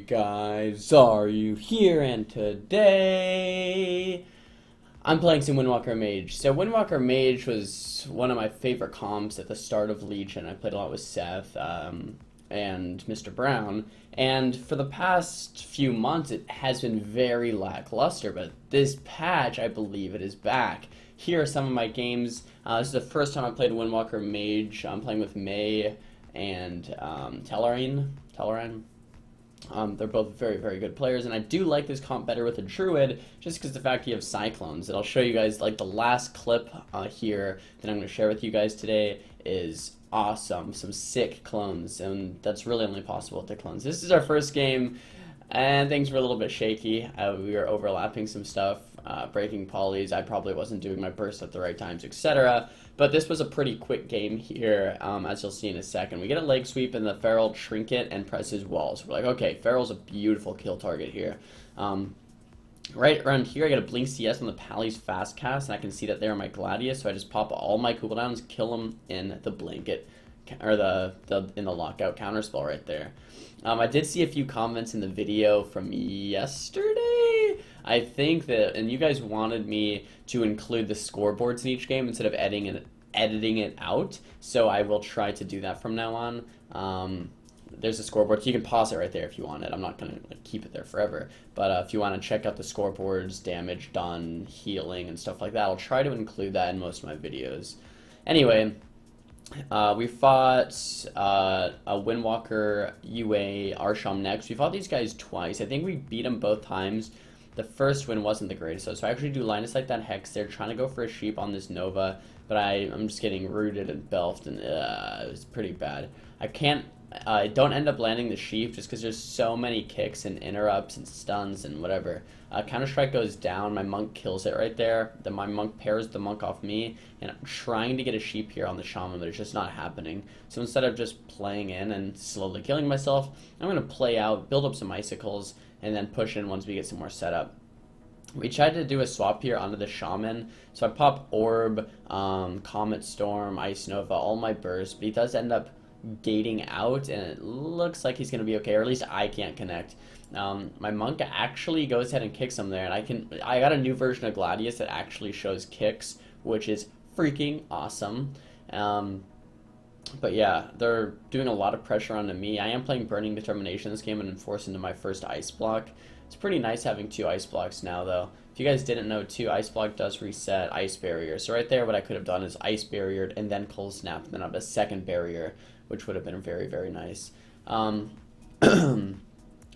guys, Xaryu here, and today I'm playing some Windwalker Mage. So Windwalker Mage was one of my favorite comps at the start of Legion. I played a lot with Seth and Mr. Brown, and for the past few months it has been very lackluster, but this patch I believe it is back. Here are some of my games. This is the first time I played Windwalker Mage. I'm playing with May and Tellarine. They're both very, very good players, and I do like this comp better with a Druid, just because the fact you have Cyclones. And I'll show you guys, like, the last clip here that I'm going to share with you guys today is awesome. Some sick clones, and that's really only possible with the clones. This is our first game, and things were a little bit shaky. We were overlapping some stuff, breaking polys. I probably wasn't doing my burst at the right times, etc. But this was a pretty quick game here, as you'll see in a second. We get a leg sweep and the Feral Trinket and presses walls. We're like, okay, Feral's a beautiful kill target here. Right around here, I get a Blink CS on the Pally's fast cast, and I can see that there are my Gladius, so I just pop all my cooldowns, kill them in the blanket, or in the lockout counterspell right there. I did see a few comments in the video from yesterday, I think that, and you guys wanted me to include the scoreboards in each game instead of editing it out, so I will try to do that from now on. There's a scoreboard, so you can pause it right there if you want it. I'm not going to keep it there forever, but if you want to check out the scoreboards, damage done, healing, and stuff like that, I'll try to include that in most of my videos. Anyway, we fought a Windwalker UA Arsham next. We fought these guys twice. I think we beat them both times. The first win wasn't the greatest, so I actually do line of sight that Hex there, trying to go for a sheep on this Nova, but I'm just getting rooted and belfed, and it was pretty bad. I don't end up landing the sheep just because there's so many kicks and interrupts and stuns and whatever. Counter-Strike goes down, my monk kills it right there, then my monk pairs the monk off me, and I'm trying to get a sheep here on the shaman, but it's just not happening. So instead of just playing in and slowly killing myself, I'm going to play out, build up some icicles, and then push in once we get some more setup. We tried to do a swap here onto the shaman, so I pop Orb, Comet Storm, Ice Nova, all my bursts, but he does end up gating out, and it looks like he's going to be okay, or at least I can't connect. My monk actually goes ahead and kicks him there, and I got a new version of Gladius that actually shows kicks, which is freaking awesome. But yeah, they're doing a lot of pressure onto me. I am playing Burning Determination this game and enforce into my first ice block. It's pretty nice having 2 ice blocks now, though. If you guys didn't know, too, ice block does reset ice barrier. So right there, what I could have done is ice barriered and then cold snap, and then I have a second barrier, which would have been very, very nice. But I'm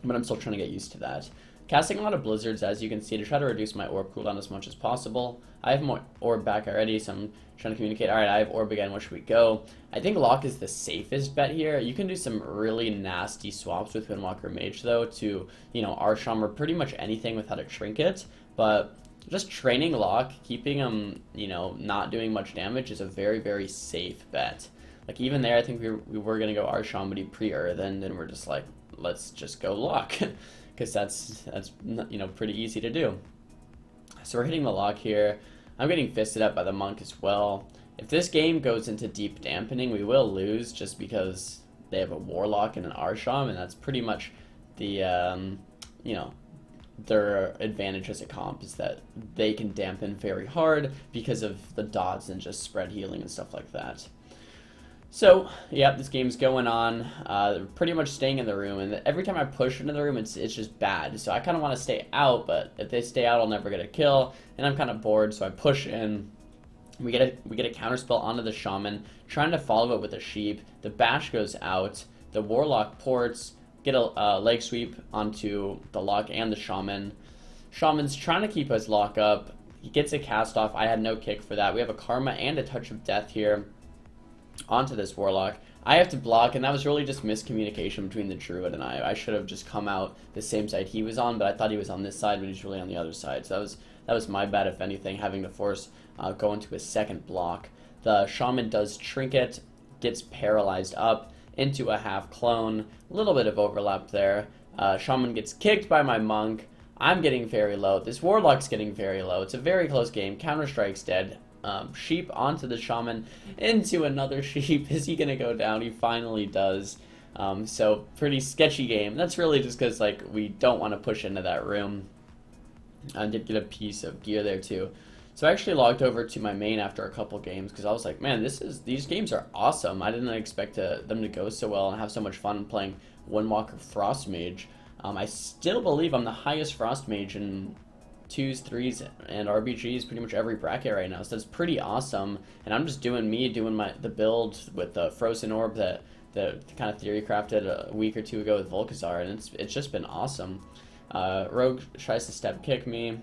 still trying to get used to that. Casting a lot of blizzards, as you can see, to try to reduce my orb cooldown as much as possible. I have my orb back already, so I'm trying to communicate. Alright, I have orb again, where should we go? I think Lock is the safest bet here. You can do some really nasty swaps with Windwalker Mage, though, to, you know, Arsham or pretty much anything without a trinket. But just training Lock, keeping him, you know, not doing much damage is a very, very safe bet. Like, even there, I think we were going to go Arsham, but he pre-earthened, and we're just like, let's just go Lock. Because that's you know, pretty easy to do. So we're hitting the Lock here. I'm getting fisted up by the monk as well. If this game goes into deep dampening, we will lose just because they have a Warlock and an Arsham, and that's pretty much the, you know, their advantage as a comp is that they can dampen very hard because of the dots and just spread healing and stuff like that. So, yeah, this game's going on, pretty much staying in the room, and every time I push into the room, it's just bad. So I kind of want to stay out, but if they stay out, I'll never get a kill, and I'm kind of bored, so I push in. We get a counterspell onto the shaman, trying to follow it with a sheep. The bash goes out, the warlock ports, get a leg sweep onto the lock and the shaman. Shaman's trying to keep us lock up. He gets a cast off. I had no kick for that. We have a karma and a touch of death here onto this warlock. I have to block, and that was really just miscommunication between the druid and I. I should have just come out the same side he was on, but I thought he was on this side, but he's really on the other side. So that was my bad, if anything, having to force go into a second block. The shaman does trinket, gets paralyzed up into a half clone. A little bit of overlap there. Shaman gets kicked by my monk. I'm getting very low. This warlock's getting very low. It's a very close game. Counter-Strike's dead. Sheep onto the shaman, into another sheep. Is he going to go down? He finally does. So pretty sketchy game. That's really just because like we don't want to push into that room. I did get a piece of gear there too. So I actually logged over to my main after a couple games because I was like, man, these games are awesome. I didn't expect them to go so well and have so much fun playing Windwalker Frost Mage. I still believe I'm the highest Frost Mage in 2s, 3s, and RBGs, pretty much every bracket right now. So that's pretty awesome. And I'm just doing the build with the Frozen Orb that kind of theory crafted a week or two ago with Volkazar, and it's just been awesome. Rogue tries to step kick me.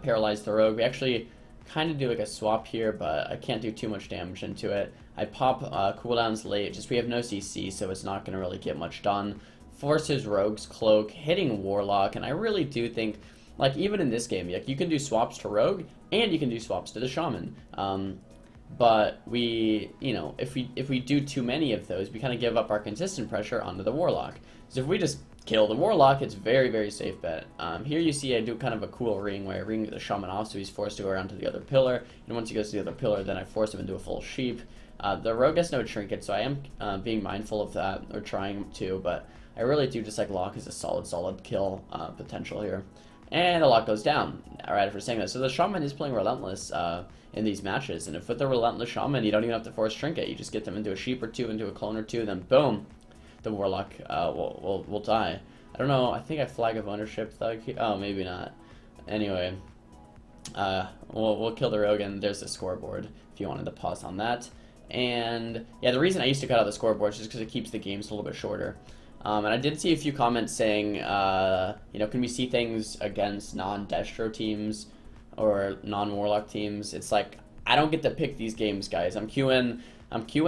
Paralyze the Rogue. We actually kind of do like a swap here, but I can't do too much damage into it. I pop cooldowns late, just we have no CC, so it's not going to really get much done. Forces Rogue's Cloak, hitting Warlock, and I really do think, like even in this game, like you can do swaps to Rogue, and you can do swaps to the Shaman. But we, if we do too many of those, we kind of give up our consistent pressure onto the Warlock. So if we just kill the Warlock, it's very, very safe bet. Here you see I do kind of a cool ring where I ring the Shaman off so he's forced to go around to the other pillar. And once he goes to the other pillar, then I force him into a full sheep. The Rogue has no trinket, so I am being mindful of that, or trying to, but I really do just like Lock as a solid kill potential here. And the Lock goes down, right after saying that. So the Shaman is playing Relentless in these matches, and if with the Relentless Shaman, you don't even have to force trinket. You just get them into a sheep or two, into a clone or two, then boom, the Warlock will die. I don't know, I think I flag of ownership thug here. Oh, maybe not. Anyway, we'll kill the Rogue, and there's the scoreboard if you wanted to pause on that. And yeah, the reason I used to cut out the scoreboard is just because it keeps the games a little bit shorter. And I did see a few comments saying, can we see things against non-Destro teams or non-Warlock teams? It's like, I don't get to pick these games, guys. I'm queuing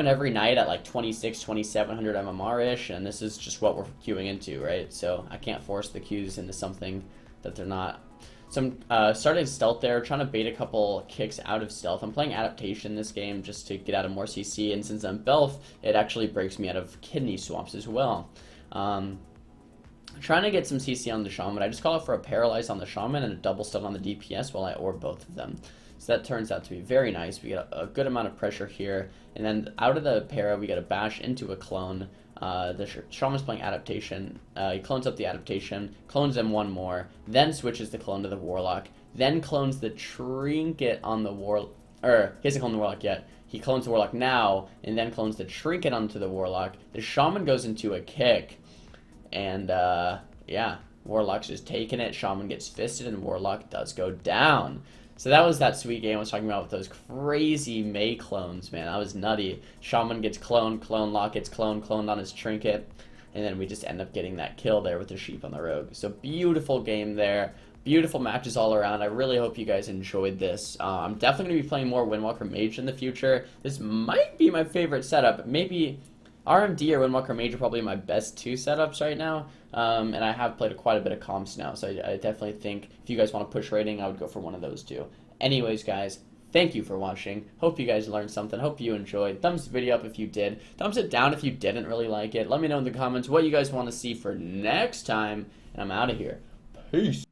every night at like 26, 2700 MMR-ish, and this is just what we're queuing into, right? So I can't force the queues into something that they're not. So I'm starting stealth there, trying to bait a couple kicks out of stealth. I'm playing adaptation this game just to get out of more CC, and since I'm Belf, it actually breaks me out of kidney swaps as well. Trying to get some CC on the Shaman. I just call it for a paralyze on the Shaman and a double stun on the DPS while I orb both of them. So that turns out to be very nice. We get a good amount of pressure here, and then out of the para we get a bash into a clone. The Shaman's playing adaptation. He clones up the adaptation, clones them one more, then switches the clone to the Warlock, then clones the trinket on the he hasn't cloned the Warlock yet. He clones the Warlock now, and then clones the trinket onto the Warlock. The Shaman goes into a kick, and yeah, Warlock's just taking it. Shaman gets fisted, and Warlock does go down. So that was that sweet game I was talking about with those crazy May clones, man. That was nutty. Shaman gets cloned, Lock gets cloned on his trinket, and then we just end up getting that kill there with the sheep on the Rogue. So beautiful game there. Beautiful matches all around. I really hope you guys enjoyed this. I'm definitely going to be playing more Windwalker Mage in the future. This might be my favorite setup. Maybe RMD or Windwalker Mage are probably my best two setups right now. And I have played quite a bit of comps now, so I definitely think if you guys want to push rating, I would go for one of those two. Anyways, guys, thank you for watching. Hope you guys learned something. Hope you enjoyed. Thumbs the video up if you did. Thumbs it down if you didn't really like it. Let me know in the comments what you guys want to see for next time. And I'm out of here. Peace.